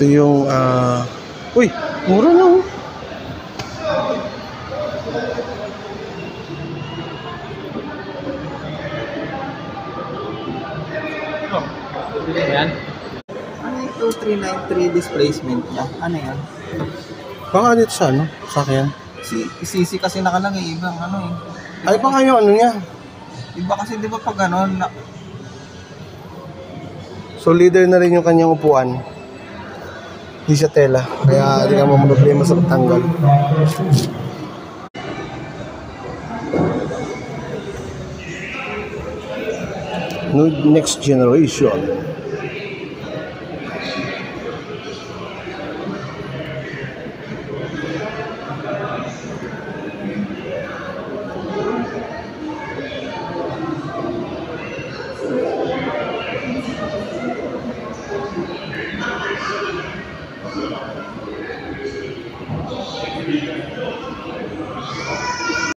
Ito yung, uy, mura na oh. Yan. Ano yung 2393 displacement niya? Ano yan? Baka dito sa ano, sa akin. CC kasi nakalagay, ibang ano eh. Ay, baka yung ano niya. Iba kasi di ba pag ano, So, leader na rin yung kanyang upuan. Hindi siya tela. Kaya hindi ka problema sa pagtanggal. Next generation.